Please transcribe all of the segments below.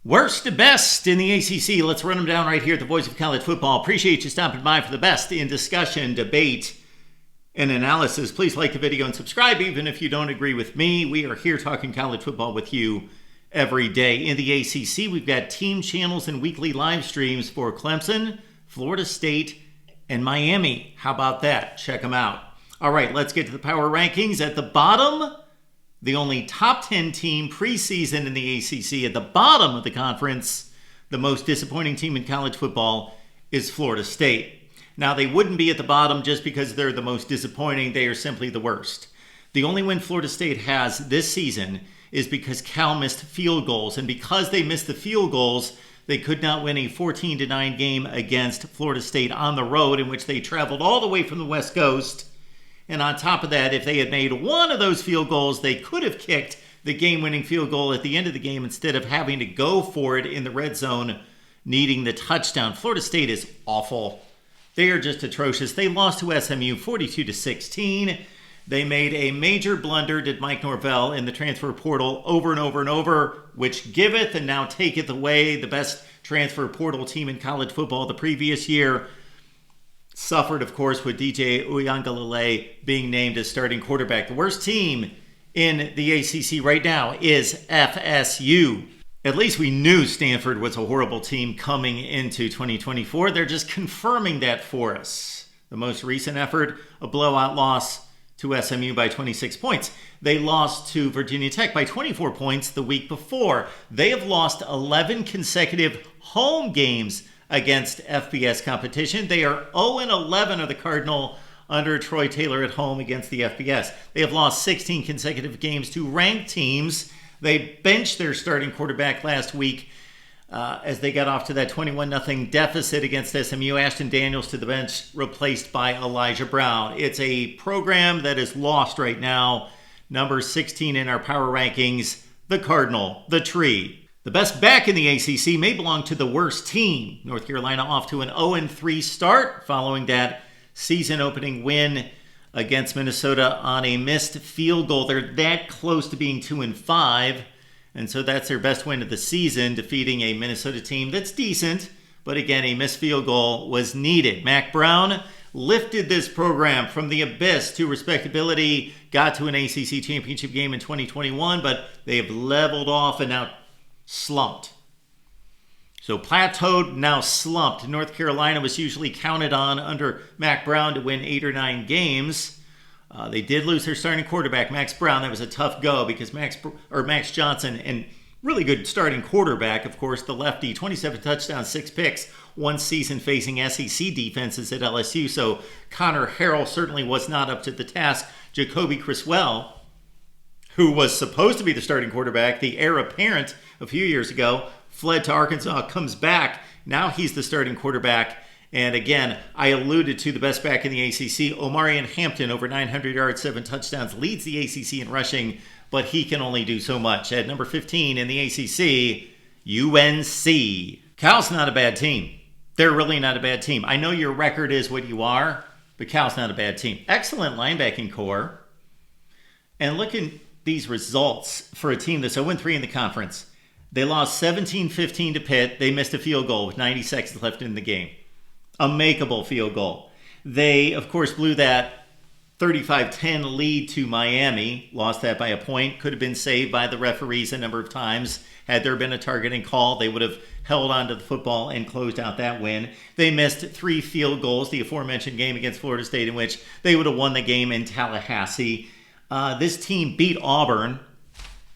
Worst to best in the ACC. Let's run them down right here at the Voice of College Football. Appreciate you stopping by for the best in discussion, debate, and analysis. Please like the video and subscribe even if you don't agree with me. We are here talking college football with you every day. In the ACC, we've got team channels and weekly live streams for Clemson, Florida State, and Miami. How about that? Check them out. All right, let's get to the power rankings. At the bottom, the only top 10 team preseason in the ACC. At the bottom of the conference, the most disappointing team in college football is Florida State. Now, they wouldn't be at the bottom just because they're the most disappointing. They are simply the worst. The only win Florida State has this season is because Cal missed field goals. And because they missed the field goals, they could not win a 14-9 game against Florida State on the road, in which they traveled all the way from the West Coast. And on top of that, if they had made one of those field goals, they could have kicked the game-winning field goal at the end of the game instead of having to go for it in the red zone, needing the touchdown. Florida State is awful. They are just atrocious. They lost to SMU 42-16. They made a major blunder, did Mike Norvell, in the transfer portal over and over and over, which giveth and now taketh away the best transfer portal team in college football the previous year. Suffered, of course, with DJ Uiagalelei being named as starting quarterback. The worst team in the ACC right now is FSU. At least we knew Stanford was a horrible team coming into 2024. They're just confirming that for us. The most recent effort, a blowout loss to SMU by 26 points. They lost to Virginia Tech by 24 points the week before. They have lost 11 consecutive home games against FBS competition. They are 0-11 of the Cardinal under Troy Taylor at home against the FBS. They have lost 16 consecutive games to ranked teams. They benched their starting quarterback last week as they got off to that 21-0 deficit against SMU. Ashton Daniels to the bench, replaced by Elijah Brown. It's a program that is lost right now. Number 16 in our power rankings, the Cardinal, the Tree. The best back in the ACC may belong to the worst team. North Carolina off to an 0-3 start following that season-opening win against Minnesota on a missed field goal. They're that close to being 2-5, and so that's their best win of the season, defeating a Minnesota team that's decent, but again, a missed field goal was needed. Mack Brown lifted this program from the abyss to respectability, got to an ACC championship game in 2021, but they have leveled off and now slumped. So plateaued, now slumped. North Carolina was usually counted on under Mack Brown to win 8 or 9 games. They did lose their starting quarterback, Max Brown. That was a tough go because Max Johnson, and really good starting quarterback, of course, the lefty, 27 touchdowns, 6 picks, one season facing SEC defenses at LSU. So Connor Harrell certainly was not up to the task. Jacoby Criswell, who was supposed to be the starting quarterback, the heir apparent a few years ago, fled to Arkansas, comes back. Now he's the starting quarterback. And again, I alluded to the best back in the ACC. Omarion Hampton, over 900 yards, 7 touchdowns, leads the ACC in rushing, but he can only do so much. At number 15 in the ACC, UNC. Cal's not a bad team. They're really not a bad team. I know your record is what you are, but Cal's not a bad team. Excellent linebacking core. And look at these results for a team that's 0-3 in the conference. They lost 17-15 to Pitt. They missed a field goal with 90 seconds left in the game. A makeable field goal. They, of course, blew that 35-10 lead to Miami. Lost that by a point. Could have been saved by the referees a number of times. Had there been a targeting call, they would have held on to the football and closed out that win. They missed 3 field goals, the aforementioned game against Florida State, in which they would have won the game in Tallahassee. This team beat Auburn,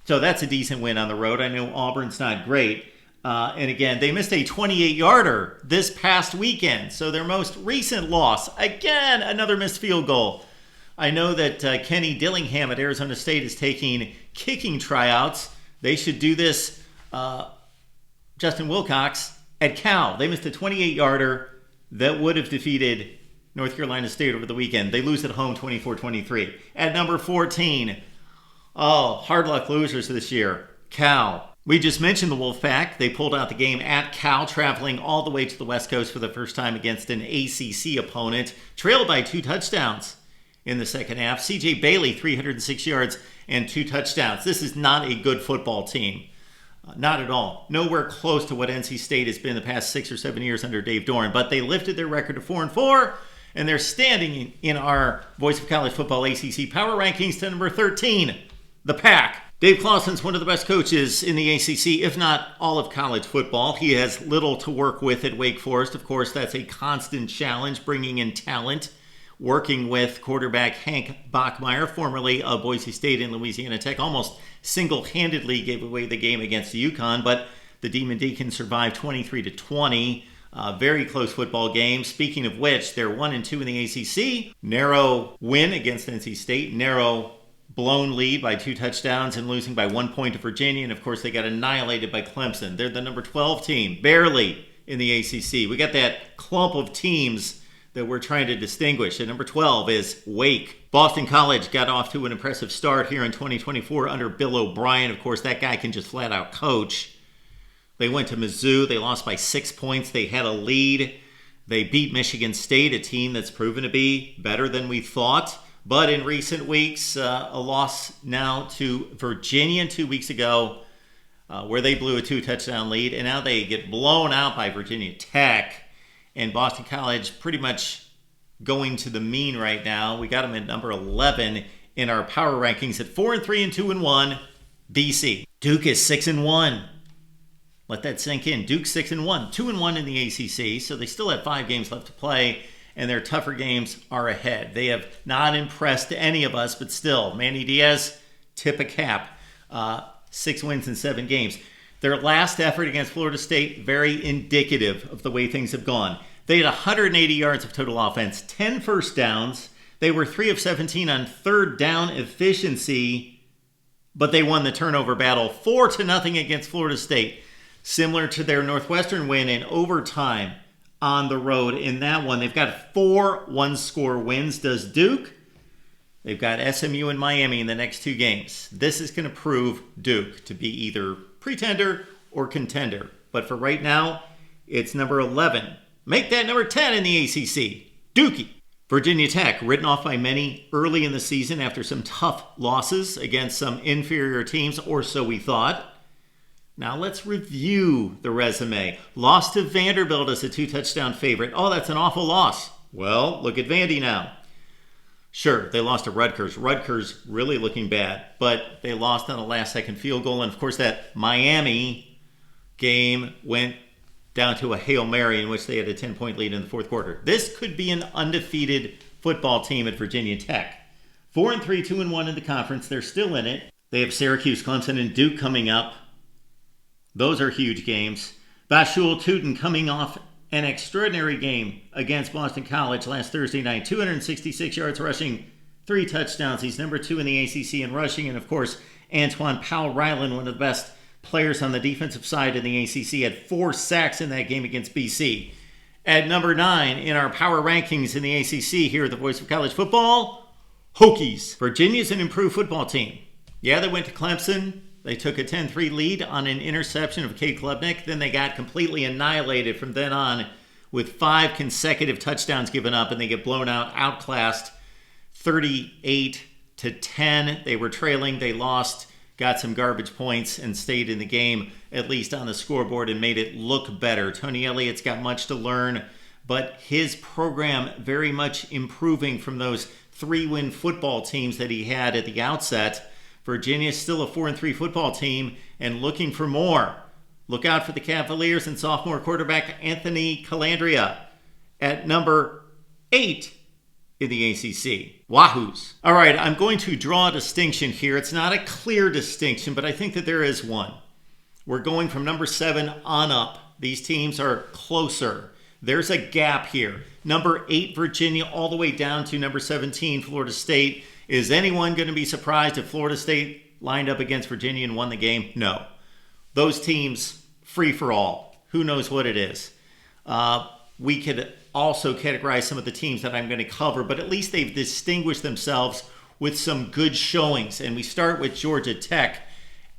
so that's a decent win on the road. I know Auburn's not great. And again, they missed a 28-yarder this past weekend. So their most recent loss, again, another missed field goal. I know that Kenny Dillingham at Arizona State is taking kicking tryouts. They should do this, Justin Wilcox, at Cal. They missed a 28-yarder that would have defeated North Carolina State over the weekend. They lose at home 24-23. At number 14, hard luck losers this year, Cal. We just mentioned the Wolfpack. They pulled out the game at Cal, traveling all the way to the West Coast for the first time against an ACC opponent, trailed by 2 touchdowns in the second half. CJ Bailey, 306 yards and 2 touchdowns. This is not a good football team. Not at all. Nowhere close to what NC State has been the past 6 or 7 years under Dave Doeren. But they lifted their record to 4-4, and they're standing in our Voice of College Football ACC Power Rankings to number 13, the Pack. Dave Clawson's one of the best coaches in the ACC, if not all of college football. He has little to work with at Wake Forest. Of course, that's a constant challenge, bringing in talent, working with quarterback Hank Bachmeier, formerly of Boise State and Louisiana Tech, almost single-handedly gave away the game against UConn, but the Demon Deacons survived 23-20. Very close football game. Speaking of which, they're 1-2 in the ACC. Narrow win against NC State. Narrow blown lead by 2 touchdowns and losing by 1 point to Virginia. And of course, they got annihilated by Clemson. They're the number 12 team, barely in the ACC. We got that clump of teams that we're trying to distinguish. At number 12 is Wake. Boston College got off to an impressive start here in 2024 under Bill O'Brien. Of course, that guy can just flat out coach. They went to Mizzou. They lost by 6 points. They had a lead. They beat Michigan State, a team that's proven to be better than we thought. But in recent weeks, a loss now to Virginia 2 weeks ago, where they blew a 2-touchdown lead. And now they get blown out by Virginia Tech. And Boston College pretty much going to the mean right now. We got them at number 11 in our power rankings at 4-3 and 2-1. BC. Duke is 6-1. Let that sink in. Duke 6-1, 2-1 in the ACC. So they still have 5 games left to play, and their tougher games are ahead. They have not impressed any of us, but still, Manny Diaz, tip a cap. 6 wins in 7 games. Their last effort against Florida State, very indicative of the way things have gone. They had 180 yards of total offense, 10 first downs. They were 3 of 17 on third down efficiency, but they won the turnover battle 4-0 against Florida State. Similar to their Northwestern win in overtime on the road. In that one, they've got 4 one-score wins. Does Duke? They've got SMU and Miami in the next 2 games. This is going to prove Duke to be either pretender or contender. But for right now, it's number 11. Make that number 10 in the ACC. Dookie. Virginia Tech, written off by many early in the season after some tough losses against some inferior teams, or so we thought. Now let's review the resume. Lost to Vanderbilt as a 2-touchdown favorite. Oh, that's an awful loss. Well, look at Vandy now. Sure, they lost to Rutgers. Rutgers really looking bad, but they lost on a last-second field goal. And, of course, that Miami game went down to a Hail Mary in which they had a 10-point lead in the fourth quarter. This could be an undefeated football team at Virginia Tech. 4-3, 2-1 in the conference. They're still in it. They have Syracuse, Clemson, and Duke coming up. Those are huge games. Bashul Tootin coming off an extraordinary game against Boston College last Thursday night. 266 yards rushing, 3 touchdowns. He's number 2 in the ACC in rushing. And, of course, Antoine Powell-Ryland, one of the best players on the defensive side in the ACC, had 4 sacks in that game against BC. At number 9 in our power rankings in the ACC here at the Voice of College Football, Hokies. Virginia's an improved football team. Yeah, they went to Clemson. They took a 10-3 lead on an interception of Cade Klubnik. Then they got completely annihilated from then on with 5 consecutive touchdowns given up, and they get blown out, outclassed 38-10. They were trailing. They lost, got some garbage points, and stayed in the game, at least on the scoreboard, and made it look better. Tony Elliott's got much to learn, but his program very much improving from those 3-win football teams that he had at the outset. Virginia's still a 4-3 football team and looking for more. Look out for the Cavaliers and sophomore quarterback Anthony Calandria at number 8 in the ACC. Wahoos. All right, I'm going to draw a distinction here. It's not a clear distinction, but I think that there is one. We're going from number 7 on up. These teams are closer. There's a gap here. Number 8, Virginia, all the way down to number 17, Florida State. Is anyone going to be surprised if Florida State lined up against Virginia and won the game? No. Those teams, free for all. Who knows what it is? We could also categorize some of the teams that I'm going to cover, but at least they've distinguished themselves with some good showings. And we start with Georgia Tech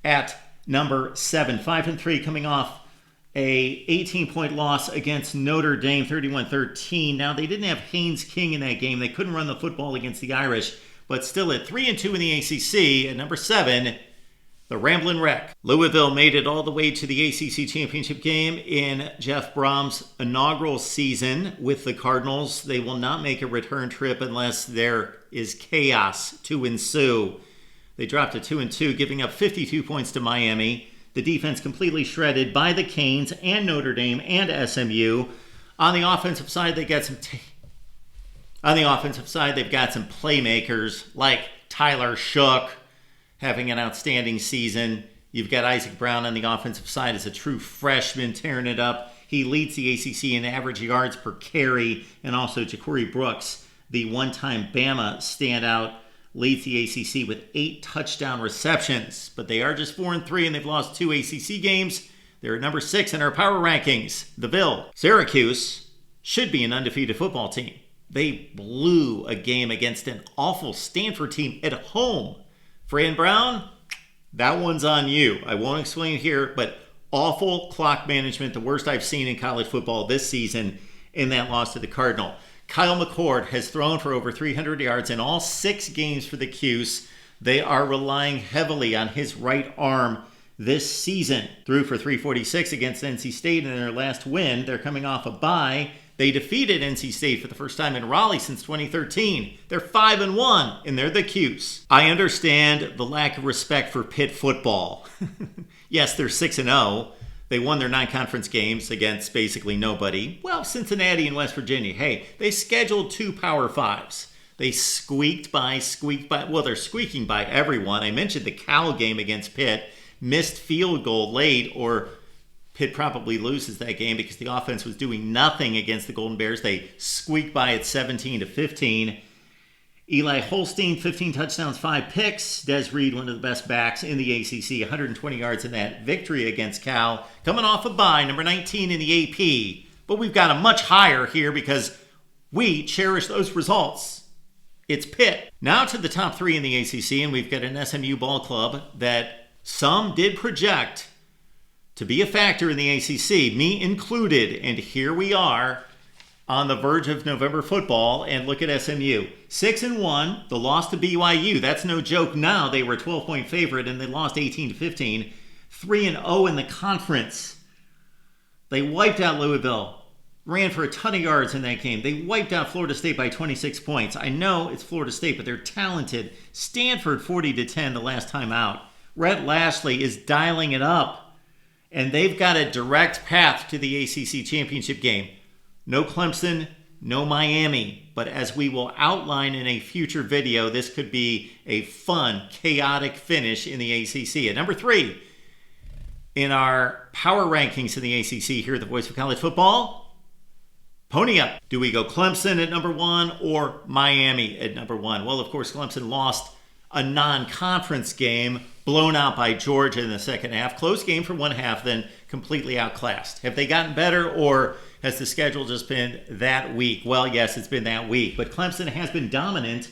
at number 7. 5-3 coming off a 18-point loss against Notre Dame, 31-13. Now, they didn't have Haynes King in that game. They couldn't run the football against the Irish. But still at 3-2 in the ACC, at number 7, The Ramblin' Wreck. Louisville made it all the way to the ACC Championship game in Jeff Brom's inaugural season with the Cardinals. They will not make a return trip unless there is chaos to ensue. They dropped to 2-2, giving up 52 points to Miami. The defense completely shredded by the Canes and Notre Dame and SMU. On the offensive side, they've got some playmakers like Tyler Shook, having an outstanding season. You've got Isaac Brown on the offensive side as a true freshman tearing it up. He leads the ACC in average yards per carry, and also Ja'Cory Brooks, the one-time Bama standout, leads the ACC with 8 touchdown receptions. But they are just 4-3, and they've lost 2 ACC games. They're at number 6 in our power rankings. The Bill. Syracuse should be an undefeated football team. They blew a game against an awful Stanford team at home. Fran Brown, that one's on you. I won't explain here, but awful clock management, the worst I've seen in college football this season in that loss to the Cardinal. Kyle McCord has thrown for over 300 yards in all 6 games for the Cuse. They are relying heavily on his right arm this season. Threw for 346 against NC State in their last win. They're coming off a bye. They defeated NC State for the first time in Raleigh since 2013. They're 5-1, and they're the Cuse. I understand the lack of respect for Pitt football. Yes, they're 6-0. They won their non-conference games against basically nobody. Well, Cincinnati and West Virginia. Hey, they scheduled 2 Power Fives. They squeaked by. Well, they're squeaking by everyone. I mentioned the Cal game against Pitt. Missed field goal late, or Pitt probably loses that game because the offense was doing nothing against the Golden Bears. They squeaked by at 17-15. Eli Holstein, 15 touchdowns, 5 picks. Des Reed, one of the best backs in the ACC, 120 yards in that victory against Cal. Coming off a bye, number 19 in the AP. But we've got a much higher here because we cherish those results. It's Pitt. Now to the top 3 in the ACC, and we've got an SMU ball club that some did project to be a factor in the ACC, me included, and here we are on the verge of November football, and look at SMU. 6-1, the loss to BYU, that's no joke now. They were a 12-point favorite, and they lost 18-15. 3-0 in the conference. They wiped out Louisville, ran for a ton of yards in that game. They wiped out Florida State by 26 points. I know it's Florida State, but they're talented. Stanford 40-10 the last time out. Rhett Lashley is dialing it up. And they've got a direct path to the ACC championship game. No Clemson, no Miami. But as we will outline in a future video, this could be a fun, chaotic finish in the ACC. At number 3 in our power rankings in the ACC here at the Voice of College Football, pony up. Do we go Clemson at number 1 or Miami at number 1? Well, of course, Clemson lost a non-conference game, blown out by Georgia in the second half. Close game for one half, then completely outclassed. Have they gotten better, or has the schedule just been that weak? Well, yes, it's been that weak, but Clemson has been dominant.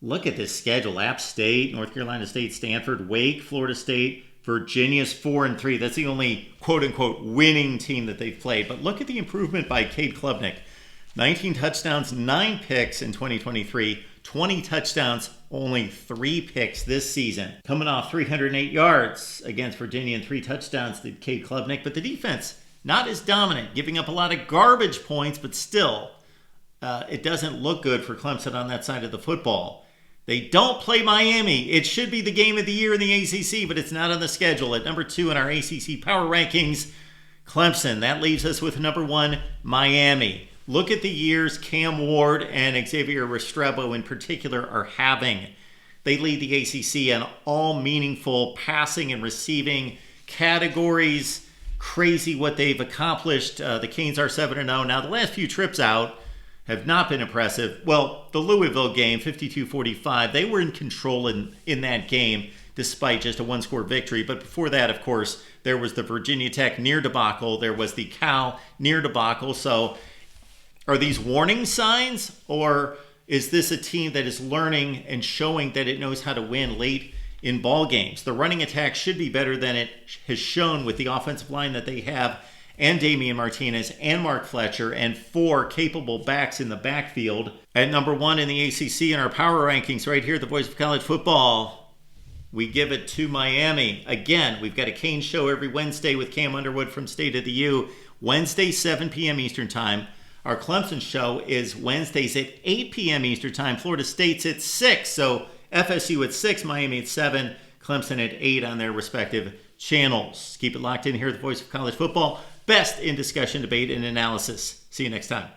Look at this schedule. App State, North Carolina State, Stanford, Wake, Florida State, Virginia's 4-3. That's the only quote-unquote winning team that they've played. But look at the improvement by Cade Klubnik. 19 touchdowns, 9 picks in 2023. 20 touchdowns, only 3 picks this season. Coming off 308 yards against Virginia and 3 touchdowns to Cade Klubnik. But the defense, not as dominant, giving up a lot of garbage points, but still, it doesn't look good for Clemson on that side of the football. They don't play Miami. It should be the game of the year in the ACC, but it's not on the schedule. At number 2 in our ACC Power Rankings, Clemson. That leaves us with number 1, Miami. Look at the years Cam Ward and Xavier Restrepo in particular are having. They lead the ACC in all meaningful passing and receiving categories. Crazy what they've accomplished. The Canes are 7-0. Now, the last few trips out have not been impressive. Well, the Louisville game, 52-45, they were in control in that game despite just a 1-score victory. But before that, of course, there was the Virginia Tech near debacle. There was the Cal near debacle. So are these warning signs, or is this a team that is learning and showing that it knows how to win late in ball games? The running attack should be better than it has shown with the offensive line that they have, and Damian Martinez and Mark Fletcher, and 4 capable backs in the backfield. At number 1 in the ACC in our power rankings right here at the Voice of College Football, we give it to Miami. Again, we've got a Kane show every Wednesday with Cam Underwood from State of the U. Wednesday, 7 p.m. Eastern Time. Our Clemson show is Wednesdays at 8 p.m. Eastern Time. Florida State's at 6. So FSU at 6, Miami at 7, Clemson at 8 on their respective channels. Keep it locked in here at the Voice of College Football. Best in discussion, debate, and analysis. See you next time.